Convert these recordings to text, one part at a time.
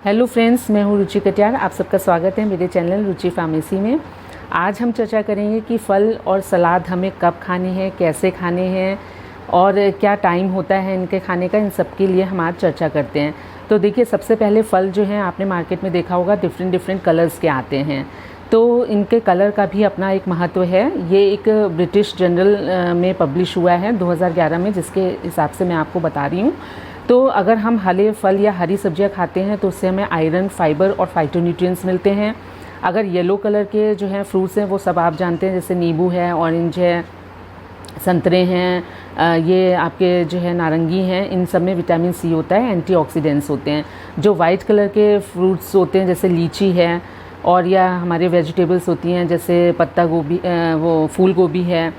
Hello friends, मैं हूँ रुचि कटियार। आप सबका स्वागत है मेरे चैनल रुचि फार्मेसी में। आज हम चर्चा करेंगे कि फल और सलाद हमें कब खाने हैं, कैसे खाने हैं और क्या टाइम होता है इनके खाने का। इन सब के लिए हम आज चर्चा करते हैं। तो देखिए, सबसे पहले फल जो हैं आपने मार्केट में देखा होगा डिफरेंट कलर्स के आते हैं, तो इनके कलर का भी अपना एक महत्व है। ये एक ब्रिटिश जर्नल में पब्लिश हुआ है 2011 में, जिसके हिसाब से मैं आपको बता रही हूँ। तो अगर हम हरे फल या हरी सब्जियां खाते हैं तो उससे हमें आयरन, फाइबर और फाइटोन्यूट्रिएंट्स मिलते हैं। अगर येलो कलर के जो हैं फ्रूट्स हैं वो सब आप जानते हैं, जैसे नींबू है, ऑरेंज है, संतरे हैं, ये आपके जो है नारंगी हैं, इन सब में विटामिन सी होता है, एंटीऑक्सीडेंट्स होते हैं। जो वाइट कलर के फ्रूट्स होते हैं जैसे लीची है, और या हमारे वेजिटेबल्स होती हैं जैसे पत्ता गोभी, वो फूल गोभी है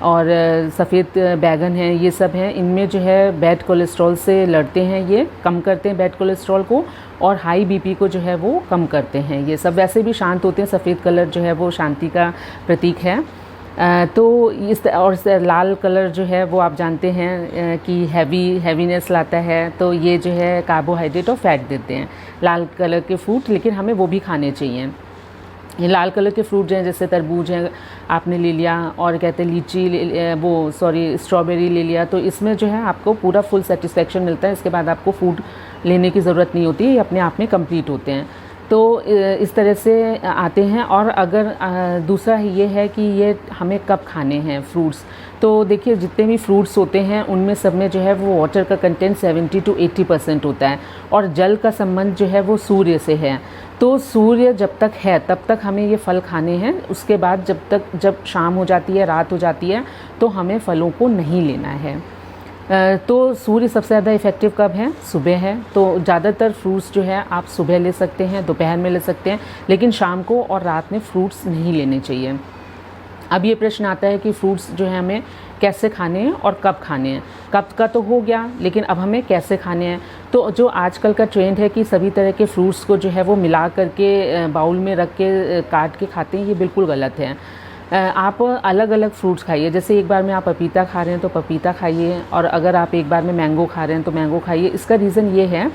और सफ़ेद बैगन है, ये सब हैं। इनमें जो है बैड कोलेस्ट्रॉल से लड़ते हैं, ये कम करते हैं बैड कोलेस्ट्रॉल को, और हाई बीपी को जो है वो कम करते हैं। ये सब वैसे भी शांत होते हैं, सफ़ेद कलर जो है वो शांति का प्रतीक है। तो इस और लाल कलर जो है वो आप जानते हैं कि हैवीनेस लाता है, तो ये जो है कार्बोहाइड्रेट और फैट देते हैं लाल कलर के फ्रूट, लेकिन हमें वो भी खाने चाहिए। ये लाल कलर के फ्रूट जो हैं जैसे तरबूज है आपने ले लिया, और कहते हैं लीची स्ट्रॉबेरी ले लिया, तो इसमें जो है आपको पूरा फुल सेटिस्फेक्शन मिलता है। इसके बाद आपको फूड लेने की ज़रूरत नहीं होती, ये अपने आप में कंप्लीट होते हैं। तो इस तरह से आते हैं। और अगर दूसरा ये है कि ये हमें कब खाने हैं फ्रूट्स, तो देखिए जितने भी फ्रूट्स होते हैं उनमें सब में जो है वो वाटर का कंटेंट 70 to 80% होता है, और जल का संबंध जो है वो सूर्य से है। तो सूर्य जब तक है तब तक हमें ये फल खाने हैं। उसके बाद जब शाम हो जाती है, रात हो जाती है, तो हमें फलों को नहीं लेना है। तो सूर्य सबसे ज़्यादा इफ़ेक्टिव कब है? सुबह है। तो ज़्यादातर फ्रूट्स जो है आप सुबह ले सकते हैं, दोपहर में ले सकते हैं, लेकिन शाम को और रात में फ्रूट्स नहीं लेने चाहिए। अब ये प्रश्न आता है कि फ्रूट्स जो है हमें कैसे खाने हैं और कब खाने हैं। कब का तो हो गया, लेकिन अब हमें कैसे खाने हैं। तो जो आजकल का ट्रेंड है कि सभी तरह के फ्रूट्स को जो है वो मिला करके बाउल में रख के काट के खाते हैं, ये बिल्कुल गलत है। आप अलग अलग फ्रूट्स खाइए। जैसे एक बार में आप पपीता खा रहे हैं तो पपीता खाइए, और अगर आप एक बार में मैंगो खा रहे हैं तो मैंगो खाइए। इसका रीज़न ये है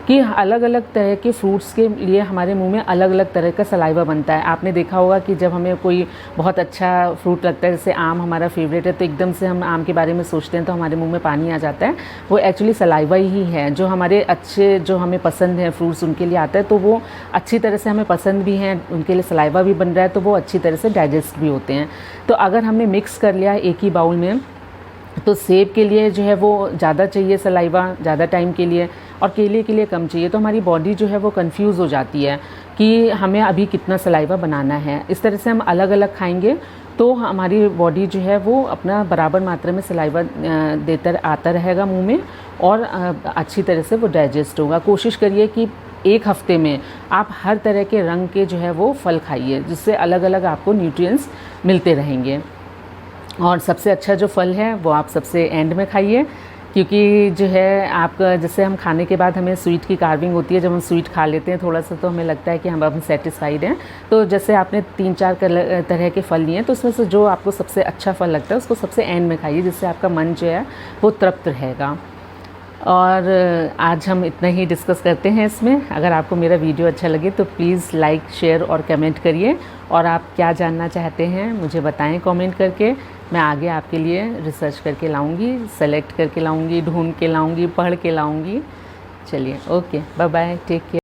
कि अलग अलग तरह के फ्रूट्स के लिए हमारे मुंह में अलग अलग तरह का सलाइवा बनता है। आपने देखा होगा कि जब हमें कोई बहुत अच्छा फ्रूट लगता है, जैसे आम हमारा फेवरेट है, तो एकदम से हम आम के बारे में सोचते हैं तो हमारे मुंह में पानी आ जाता है। वो एक्चुअली सलाइवा ही है जो हमारे अच्छे, जो हमें पसंद है फ्रूट्स, उनके लिए आता है। तो वो अच्छी तरह से हमें पसंद भी हैं, उनके लिए सलाइवा भी बन रहा है, तो वो अच्छी तरह से डाइजेस्ट भी होते हैं। तो अगर हमने मिक्स कर लिया एक ही बाउल में, तो सेब के लिए जो है वो ज़्यादा चाहिए सलाइवा, ज़्यादा टाइम के लिए, और केले के लिए कम चाहिए। तो हमारी बॉडी जो है वो कंफ्यूज हो जाती है कि हमें अभी कितना सलाइवा बनाना है। इस तरह से हम अलग अलग खाएंगे तो हमारी बॉडी जो है वो अपना बराबर मात्रा में सलाइवा देता आता रहेगा मुंह में, और अच्छी तरह से वो डाइजेस्ट होगा। कोशिश करिए कि एक हफ्ते में आप हर तरह के रंग के जो है वो फल खाइए, जिससे अलग अलग आपको न्यूट्रिएंट्स मिलते रहेंगे। और सबसे अच्छा जो फल है वो आप सबसे एंड में खाइए, क्योंकि जो है आपका, जैसे हम खाने के बाद हमें स्वीट की कार्विंग होती है, जब हम स्वीट खा लेते हैं थोड़ा सा तो हमें लगता है कि हम अब सेटिस्फाइड हैं। तो जैसे आपने 3-4 तरह के फल लिए हैं, तो उसमें से जो आपको सबसे अच्छा फल लगता है उसको सबसे एंड में खाइए, जिससे आपका मन जो है वो तृप्त रहेगा। और आज हम इतना ही डिस्कस करते हैं इसमें। अगर आपको मेरा वीडियो अच्छा लगे तो प्लीज़ लाइक, शेयर और कमेंट करिए, और आप क्या जानना चाहते हैं मुझे बताएं कमेंट करके। मैं आगे आपके लिए रिसर्च करके लाऊंगी, सेलेक्ट करके लाऊंगी, ढूंढ के लाऊंगी, पढ़ के लाऊंगी। चलिए, okay, bye bye, take care.